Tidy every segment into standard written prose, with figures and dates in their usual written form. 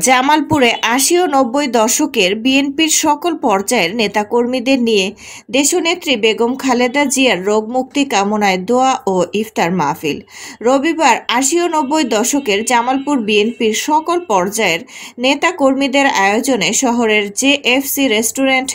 জামালপুরে ৮০ ও ৯০ দশকের বিএনপির সকল পর্যায়ের নেতাকর্মীদের নিয়ে দেশনেত্রী বেগম খালেদা জিয়ার রোগমুক্তি কামনায় দোয়া ও ইফতার মাহফিল। রবিবার ৮০ ও ৯০ দশকের জামালপুর বিএনপির সকল পর্যায়ের নেতাকর্মীদের আয়োজনে শহরের জেএফসি রেস্টুরেন্ট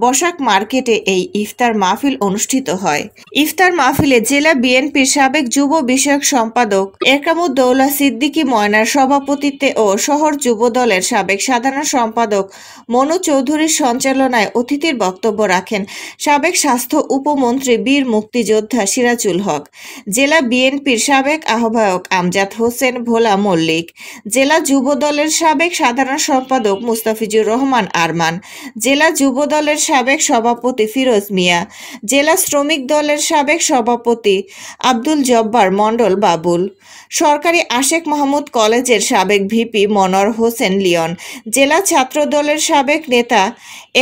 বসাক মার্কেটে এই ইফতার মাহফিল অনুষ্ঠিত হয়। ইফতার মাহফিলে জেলা বিএনপির সাবেক যুব বিষয়ক সম্পাদক একরামুদ্দৌলা সিদ্দিকী ময়নার সভাপতিত্বে ও শহর যুব দলের সাবেক সাধারণ সম্পাদক মনু চৌধুরীর সঞ্চালনায় অতিথির বক্তব্য রাখেন সাবেক স্বাস্থ্য উপমন্ত্রী বীর মুক্তিযোদ্ধা সিরাজুল হক, জেলা বিএনপির সাবেক আহ্বায়ক আমজাদ হোসেন ভোলা মল্লিক, জেলা যুব দলের সাবেক সাধারণ সম্পাদক মুস্তাফিজুর রহমান আরমান, জেলা যুব দলের সাবেক সভাপতি ফিরোজ মিয়া, জেলা শ্রমিক দলের সাবেক সভাপতি আব্দুল জব্বার মণ্ডল বাবুল, সরকারি আশেক মাহমুদ কলেজের সাবেক ভিপি মনোয়ার হোসেন লিয়ন, জেলা ছাত্র দলের সাবেক নেতা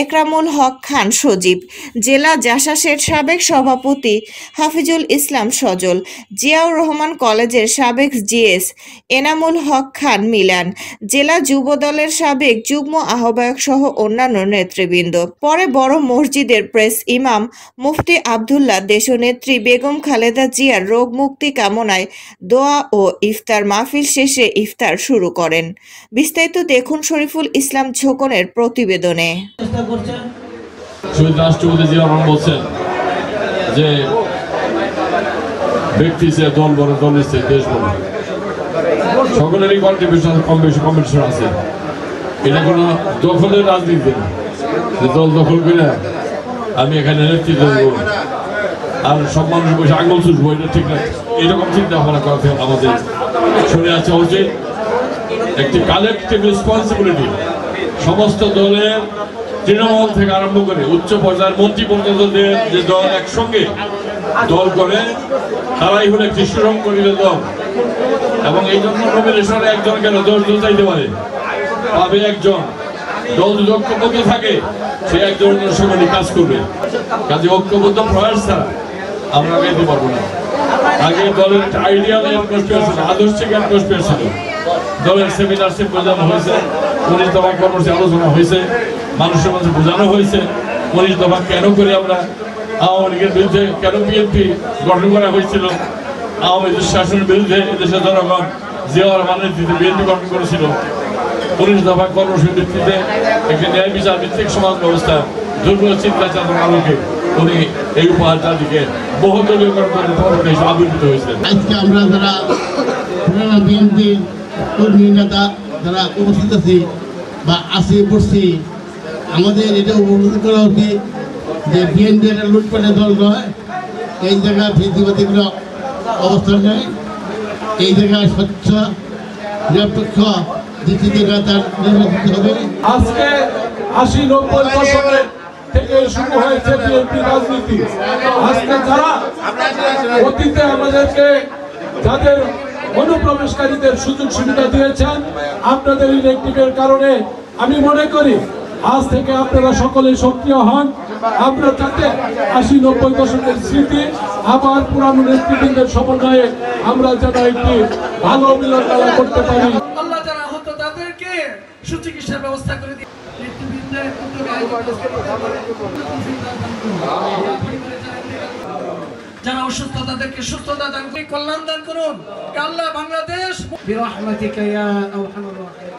একরামুল হক খান সজীব, জেলা জাসাসের সাবেক সভাপতি হাফিজুল ইসলাম সজল, জিয়াউর রহমান কলেজের সাবেক জিএস এনামুল হক খান মিলান, জেলা যুব দলের সাবেক যুগ্ম আহ্বায়ক সহ অন্যান্য নেতৃবৃন্দ। পরে বড় মসজিদের প্রেস ইমাম মুফতি আবদুল্লাহ দেশনেত্রী বেগম খালেদা জিয়ার রোগ মুক্তি কামনায় দোয়া ও ইফতার মাহফিল শেষে ইফতার শুরু করেন। বিস্তারিত দেখুন শরীফুল ইসলাম ঝোকনের প্রতিবেদনে। শহীদ রাষ্ট্রপতি জিয়া রহমান বলছেন যে ব্যক্তি যে দল বড় দল নিচ্ছে দেশ বড়, সকলেরই কন্ট্রিবিউশন কম বেশি কম্পিটিশন আছে। এটা কোনো দখলের রাজনীতি না যে দল দখল করে আমি এখানে নেতৃত্ব দেবো আর সব মানুষের বসে আঙুল চুষবো, এটা ঠিক না। এরকম চিন্তা ভাবনা করতে আমাদের শুনে আছে উচিত। একটি কালেকটিভ রেসপন্সিবিলিটি সমস্ত দলের তৃণমূল থেকে আরম্ভ করে উচ্চ পর্যায়ের মন্ত্রী পর্যন্ত যে দল একসঙ্গে দল করে তারাই হলো একটি সুসংগঠিত দল। এবং এই জন্য নমিনেশনে একজন কেন 10 জন চাইতে পারে, পাবে একজন। দল যদি ঐক্যবদ্ধ থাকে সে একজনের সঙ্গে কাজ করবে। কাজে ঐক্যবদ্ধ প্রয়াস ছাড়া আমরা পেতে পারবো না। আগে দলের একটা আইডিয়াল অ্যাটমসফিয়ার ছিল, আদর্শিক অ্যাটমসফিয়ার ছিল। দলের সেমিনার বোঝানো হয়েছে, 19 দফা কর্মসূচি আলোচনা হয়েছে, মানুষের মাঝে বোঝানো হয়েছে 19 দফা কেন করে আমরা আওয়ামী লীগের বিরুদ্ধে, কেন বিএনপি গঠন করা হয়েছিল, আওয়ামী লীগের শাসনের বিরুদ্ধে দেশের জনগণ জিয়াউর রহমানের নেতৃত্বে বিএনপি গঠন করেছিল। 19 দফা কর্মসূচির ভিত্তিতে একটি ন্যায় বিচার ভিত্তিক সমাজ ব্যবস্থা দুর্বল চিন্তা চেতনার আলোকে উনি এই উপহার জাতিকে বহুদলীয় কর্মকর্তা হিসেবে আবির্ভূত হয়েছিলেন। আজকে আমরা যারা বিএনপির কর্মী নেতা যারা উপস্থিত আছি বা আসি পড়ছি, আমাদের এটা উপলব্ধি করা উচিত যে বিএনপি একটা লুটপাটের দল নয়। এই জায়গায় ভিত্তিবাদীগুলো অবস্থান নেয়, এই জায়গায় স্বচ্ছ নিরপেক্ষ দৃষ্টিতে তার নির্বাচিত হবে। আজকে 80-90 দশকে থেকে শুরু হয়েছে বিএনপি রাজনীতি। আজকে যারা অতীতে আমাদেরকে যাদের অনুপ্রবেশকারীদের সুযোগ সুবিধা দিয়েছেন আপনাদের ইলেকটিভের কারণে, আমি মনে করি আজ থেকে আপনারা সকলে সক্রিয় হন। আমরা যাতে 80-90 দশকের স্মৃতি আবার পুরানো নেতৃবৃন্দের সমন্বয়ে আমরা যেন একটি ভালো মিলন মেলা করতে পারি। আল্লাহ যারা আহত তাদেরকে সুচিকিৎসার ব্যবস্থা করে দিন। যারা অসুস্থ তাদেরকে সুস্থতা দান করে কল্যাণ দান করুন। আল্লাহ বাংলাদেশ বিরহমাতিকা ইয়া আরহামার রাহিমিন।